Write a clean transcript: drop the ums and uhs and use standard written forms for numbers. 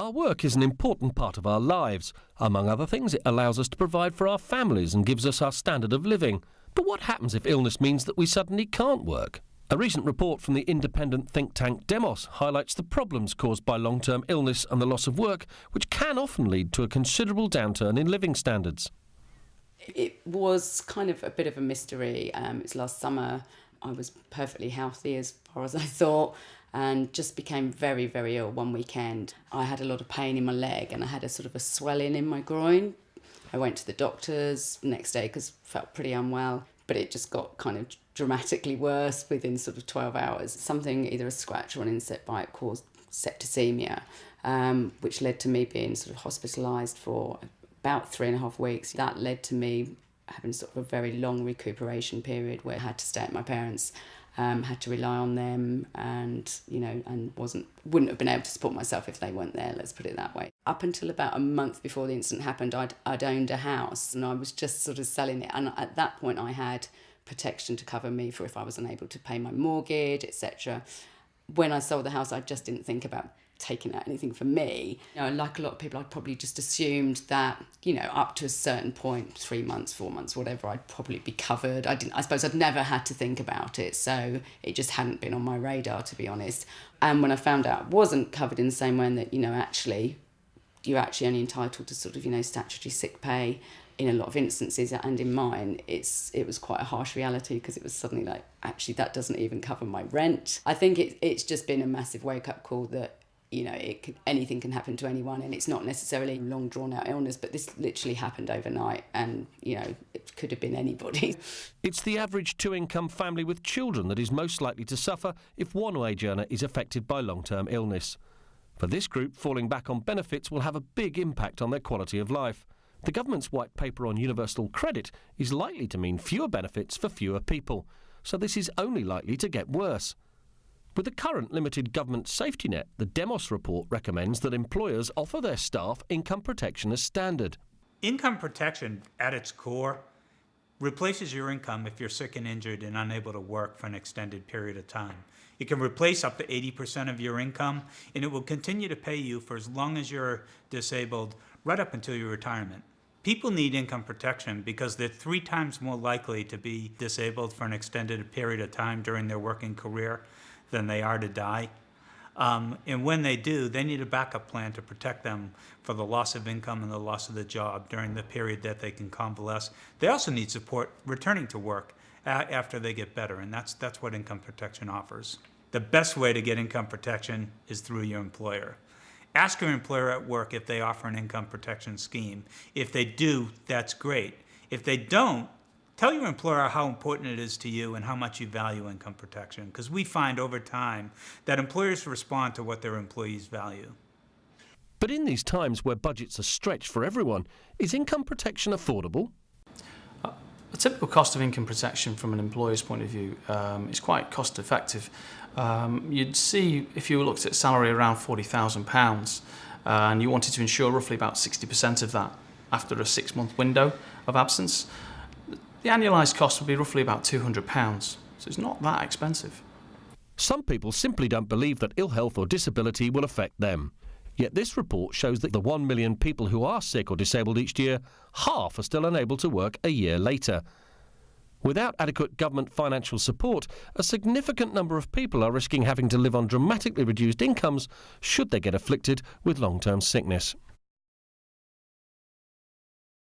Our work is an important part of our lives. Among other things, it allows us to provide for our families and gives us our standard of living. But what happens if illness means that we suddenly can't work? A recent report from the independent think tank Demos highlights the problems caused by long-term illness and the loss of work, which can often lead to a considerable downturn in living standards. It was kind of a bit of a mystery. It's last summer. I was perfectly healthy as far as I thought, and just became very, very ill one weekend. I had a lot of pain in my leg and I had a sort of a swelling in my groin. I went to the doctors the next day because I felt pretty unwell, but it just got kind of dramatically worse within sort of 12 hours. Something, either a scratch or an insect bite, caused septicemia, which led to me being sort of hospitalised for about 3.5 weeks. That led to me having sort of a very long recuperation period where I had to stay at my parents', had to rely on them, and wouldn't have been able to support myself if they weren't there, let's put it that way. Up until about a month before the incident happened, I'd owned a house and I was just sort of selling it, and at that point I had protection to cover me for if I was unable to pay my mortgage, etc. When I sold the house, I just didn't think about taking out anything for me. Like a lot of people, I'd probably just assumed that, up to a certain point, 3 months, 4 months, whatever, I'd probably be covered. I suppose I'd never had to think about it, so it just hadn't been on my radar, to be honest. And when I found out I wasn't covered in the same way, and that, actually, you're actually only entitled to sort of, statutory sick pay in a lot of instances, and in mine, it was quite a harsh reality, because it was suddenly like, actually, that doesn't even cover my rent. I think it's just been a massive wake-up call that, anything can happen to anyone, and it's not necessarily long drawn out illness, but this literally happened overnight, and it could have been anybody. It's the average two-income family with children that is most likely to suffer if one wage earner is affected by long-term illness. For this group, falling back on benefits will have a big impact on their quality of life. The government's white paper on universal credit is likely to mean fewer benefits for fewer people, so this is only likely to get worse. With the current limited government safety net, the Demos report recommends that employers offer their staff income protection as standard. Income protection, at its core, replaces your income if you're sick and injured and unable to work for an extended period of time. It can replace up to 80% of your income, and it will continue to pay you for as long as you're disabled, right up until your retirement. People need income protection because they're 3 times more likely to be disabled for an extended period of time during their working career than they are to die. And when they do, they need a backup plan to protect them for the loss of income and the loss of the job during the period that they can convalesce. They also need support returning to work after they get better, and that's what income protection offers. The best way to get income protection is through your employer. Ask your employer at work if they offer an income protection scheme. If they do, that's great. If they don't, tell your employer how important it is to you and how much you value income protection, because we find over time that employers respond to what their employees value. But in these times where budgets are stretched for everyone, is income protection affordable? A typical cost of income protection from an employer's point of view is quite cost effective. You'd see, if you looked at salary around £40,000 and you wanted to insure roughly about 60% of that after a 6-month window of absence, the annualised cost would be roughly about £200, so it's not that expensive. Some people simply don't believe that ill health or disability will affect them. Yet this report shows that the 1 million people who are sick or disabled each year, half are still unable to work a year later. Without adequate government financial support, a significant number of people are risking having to live on dramatically reduced incomes should they get afflicted with long-term sickness.